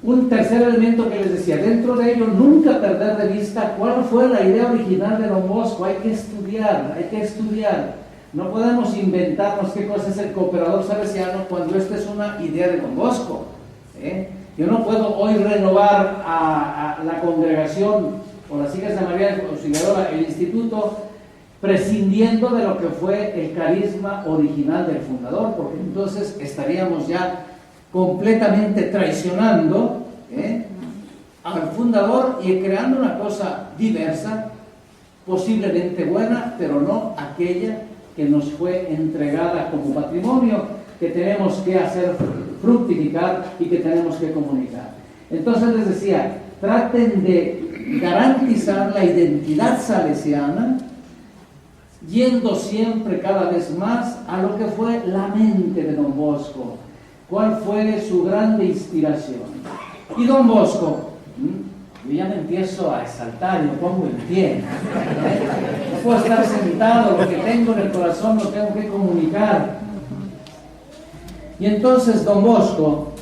un tercer elemento que les decía, dentro de ello nunca perder de vista cuál fue la idea original de Don Bosco. Hay que estudiar. No podemos inventarnos qué cosa es el cooperador salesiano cuando esta es una idea de Don Bosco. Yo no puedo hoy renovar a la congregación o las hijas de María Auxiliadora, el instituto, prescindiendo de lo que fue el carisma original del fundador, porque entonces estaríamos ya completamente traicionando al fundador y creando una cosa diversa, posiblemente buena, pero no aquella que nos fue entregada como patrimonio, que tenemos que hacer fructificar y que tenemos que comunicar. Entonces les decía, traten de garantizar la identidad salesiana, yendo siempre cada vez más a lo que fue la mente de Don Bosco, cuál fue su grande inspiración. Y Don Bosco, yo ya me empiezo a exaltar y me pongo en pie, no puedo estar sentado, lo que tengo en el corazón lo tengo que comunicar. Y entonces Don Bosco,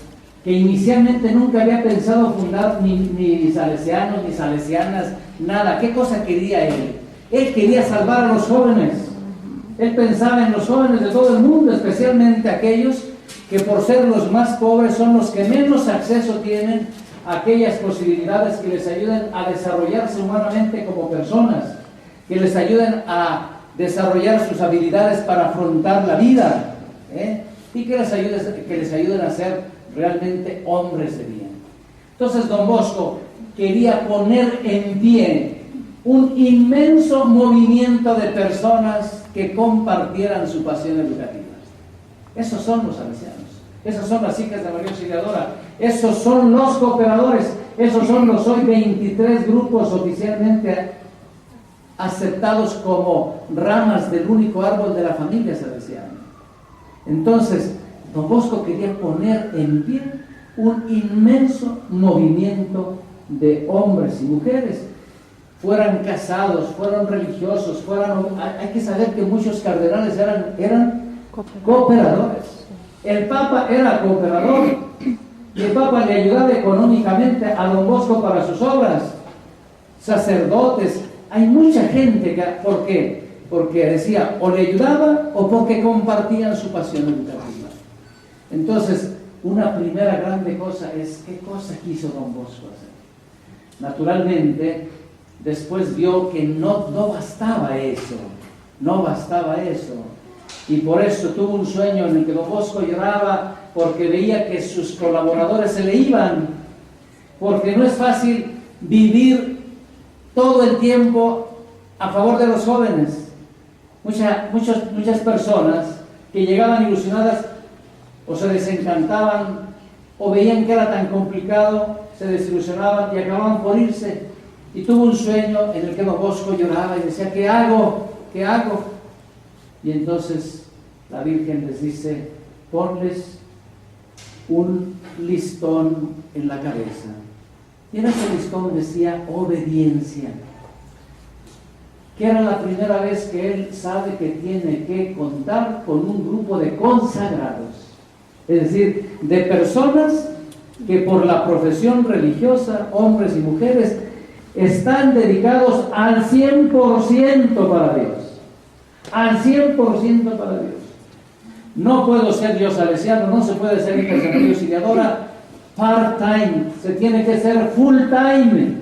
que inicialmente nunca había pensado fundar ni salesianos ni salesianas, nada, ¿qué cosa quería él? Él quería salvar a los jóvenes. Él pensaba en los jóvenes de todo el mundo, especialmente aquellos que por ser los más pobres son los que menos acceso tienen a aquellas posibilidades que les ayuden a desarrollarse humanamente como personas, que les ayuden a desarrollar sus habilidades para afrontar la vida, y que les ayuden a ser realmente hombres de bien. Entonces Don Bosco quería poner en pie un inmenso movimiento de personas que compartieran su pasión educativa. Esos son los salesianos, esas son las hijas de María Auxiliadora, esos son los cooperadores, esos son los hoy 23 grupos oficialmente aceptados como ramas del único árbol de la familia salesiana. Entonces, Don Bosco quería poner en pie un inmenso movimiento de hombres y mujeres, fueran casados, fueran religiosos, hay que saber que muchos cardenales eran cooperadores. El Papa era cooperador y el Papa le ayudaba económicamente a Don Bosco para sus obras. Sacerdotes, hay mucha gente que, ¿por qué? Porque decía, o le ayudaba o porque compartían su pasión educativa. Entonces, una primera grande cosa es, ¿qué cosa quiso Don Bosco hacer? Naturalmente, después vio que no bastaba eso, y por eso tuvo un sueño en el que Don Bosco lloraba porque veía que sus colaboradores se le iban, porque no es fácil vivir todo el tiempo a favor de los jóvenes. Muchas personas que llegaban ilusionadas o se desencantaban o veían que era tan complicado, se desilusionaban y acababan por irse. Y tuvo un sueño en el que Don Bosco lloraba y decía, ¿qué hago? Y entonces la Virgen les dice, ponles un listón en la cabeza. Y en ese listón decía obediencia. Que era la primera vez que él sabe que tiene que contar con un grupo de consagrados. Es decir, de personas que por la profesión religiosa, hombres y mujeres, están dedicados al 100% para Dios. Al 100% para Dios. No puedo ser yo salesiano, no se puede ser hija de María Auxiliadora part-time, se tiene que ser full-time,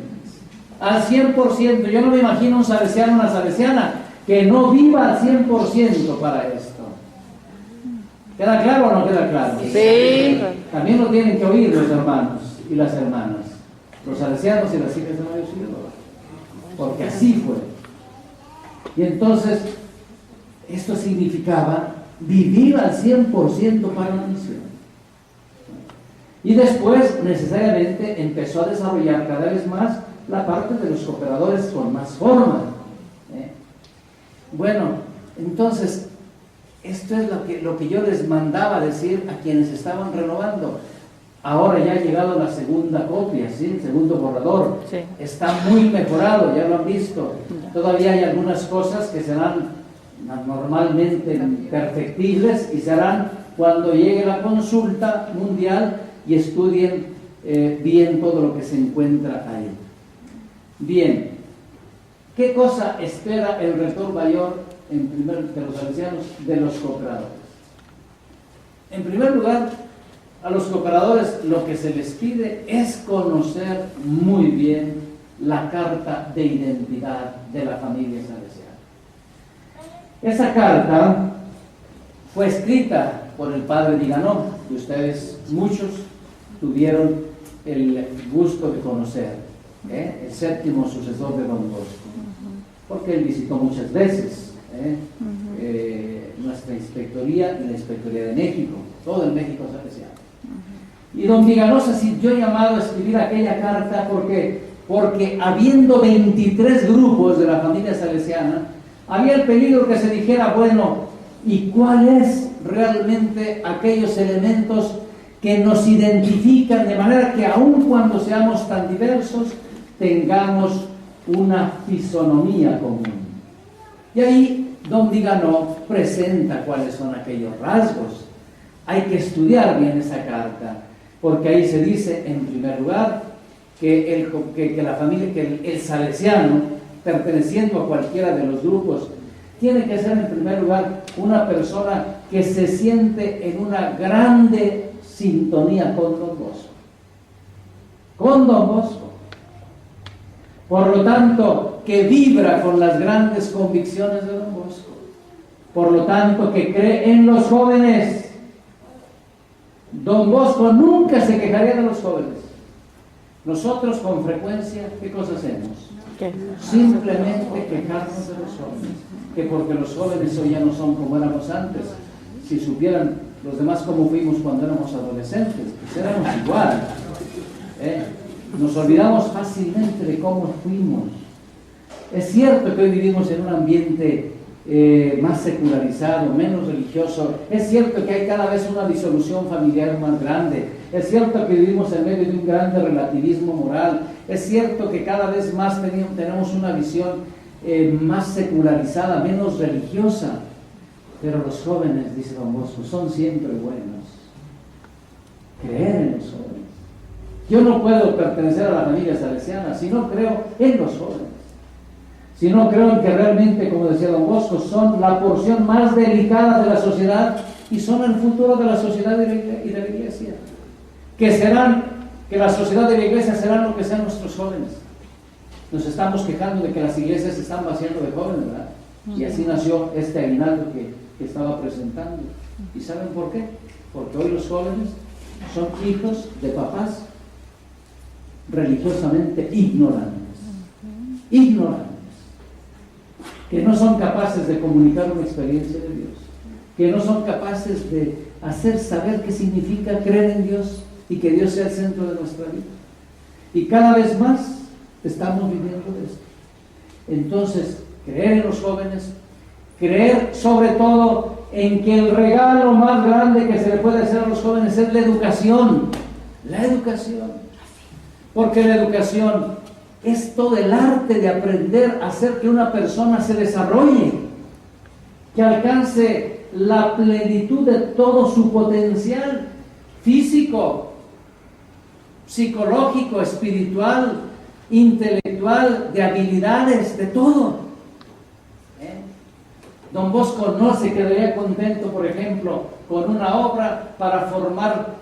al 100%. Yo no me imagino un salesiano, una salesiana que no viva al 100% para esto. ¿Queda claro o no queda claro? Sí. También lo tienen que oír los hermanos y las hermanas, los salesianos y las hijas de María Auxiliadora, porque así fue. Y entonces, esto significaba vivir al 100% para la misión. Y después, necesariamente, empezó a desarrollar cada vez más la parte de los cooperadores con más forma. Bueno, entonces, esto es lo que yo les mandaba decir a quienes estaban renovando. Ahora ya ha llegado la segunda copia, ¿sí? El segundo borrador. Sí. Está muy mejorado, ya lo han visto. Todavía hay algunas cosas que serán normalmente perfectibles y serán cuando llegue la consulta mundial y estudien bien todo lo que se encuentra ahí. Bien, ¿qué cosa espera el rector mayor de los salesianos de los cooperadores? En primer lugar, a los cooperadores lo que se les pide es conocer muy bien la carta de identidad de la familia salesiana. Esa carta fue escrita por el padre Viganó, que ustedes muchos tuvieron el gusto de conocer, el séptimo sucesor de Don Bosco, porque él visitó muchas veces nuestra inspectoría y la inspectoría de México, todo el México salesiano. Y don Viganó se sintió llamado a escribir aquella carta porque habiendo 23 grupos de la familia salesiana, había el peligro que se dijera, bueno, ¿y cuál es realmente aquellos elementos que nos identifican de manera que aun cuando seamos tan diversos, tengamos una fisonomía común? Y ahí don Viganó presenta cuáles son aquellos rasgos. Hay que estudiar bien esa carta, porque ahí se dice, en primer lugar, que la familia, que el salesiano, perteneciendo a cualquiera de los grupos, tiene que ser en primer lugar una persona que se siente en una grande sintonía con Don Bosco. Con Don Bosco. Por lo tanto, que vibra con las grandes convicciones de Don Bosco. Por lo tanto, que cree en los jóvenes. Don Bosco nunca se quejaría de los jóvenes. Nosotros con frecuencia, ¿qué cosa hacemos? Simplemente quejarnos de los jóvenes. Que porque los jóvenes hoy ya no son como éramos antes. Si supieran los demás cómo fuimos cuando éramos adolescentes, pues éramos igual. Nos olvidamos fácilmente de cómo fuimos. Es cierto que hoy vivimos en un ambiente más secularizado, menos religioso. Es cierto que hay cada vez una disolución familiar más grande. Es cierto que vivimos en medio de un grande relativismo moral. Es cierto que cada vez más tenemos una visión más secularizada, menos religiosa. Pero los jóvenes, dice Don Bosco, son siempre buenos. Creer en los jóvenes. Yo no puedo pertenecer a la familia salesiana si no creo en los jóvenes. Si no creo en que realmente, como decía Don Bosco, son la porción más delicada de la sociedad y son el futuro de la sociedad y de la iglesia. Que la sociedad y la iglesia serán lo que sean nuestros jóvenes. Nos estamos quejando de que las iglesias se están vaciando de jóvenes, ¿verdad? Y así nació este aguinaldo que estaba presentando. ¿Y saben por qué? Porque hoy los jóvenes son hijos de papás religiosamente ignorantes. Ignorantes. Que no son capaces de comunicar una experiencia de Dios. Que no son capaces de hacer saber qué significa creer en Dios y que Dios sea el centro de nuestra vida. Y cada vez más estamos viviendo de esto. Entonces, creer en los jóvenes, creer sobre todo en que el regalo más grande que se le puede hacer a los jóvenes es la educación. La educación. Porque la educación es todo el arte de aprender a hacer que una persona se desarrolle, que alcance la plenitud de todo su potencial físico, psicológico, espiritual, intelectual, de habilidades, de todo. Don Bosco no se quedaría contento, por ejemplo, con una obra para formar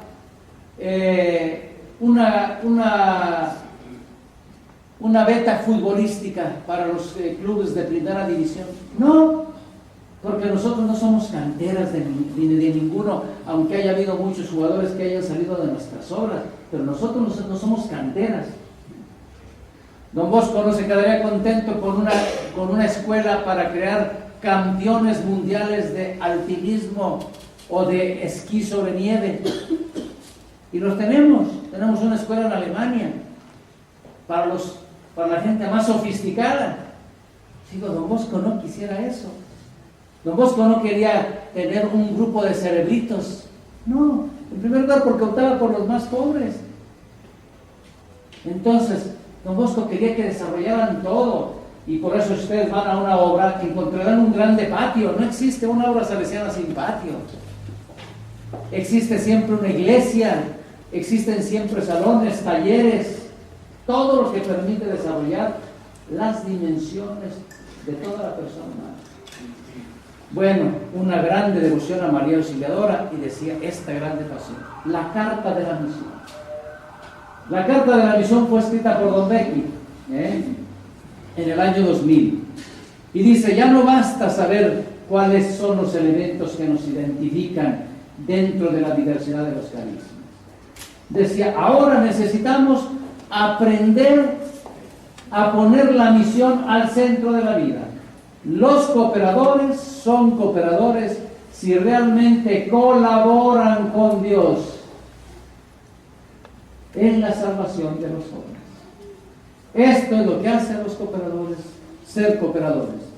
una beta futbolística para los clubes de primera división. No, porque nosotros no somos canteras de ninguno, aunque haya habido muchos jugadores que hayan salido de nuestras obras, pero nosotros no somos canteras. Don Bosco no se quedaría contento con una escuela para crear campeones mundiales de alpinismo o de esquí sobre nieve. Y los tenemos una escuela en Alemania para la gente más sofisticada. Digo, Don Bosco no quisiera eso. Don Bosco no quería tener un grupo de cerebritos. No, en primer lugar porque optaba por los más pobres. Entonces, Don Bosco quería que desarrollaran todo. Y por eso ustedes van a una obra que encontrarán un grande patio. No existe una obra salesiana sin patio. Existe siempre una iglesia existen siempre salones, talleres, todo lo que permite desarrollar las dimensiones de toda la persona humana. Bueno, una grande devoción a María Auxiliadora, y decía esta grande pasión, la Carta de la Misión. La Carta de la Misión fue escrita por Don Becky en el año 2000, y dice: ya no basta saber cuáles son los elementos que nos identifican dentro de la diversidad de los carismas. Decía, ahora necesitamos aprender a poner la misión al centro de la vida. Los cooperadores son cooperadores si realmente colaboran con Dios en la salvación de los hombres. Esto es lo que hacen los cooperadores, ser cooperadores.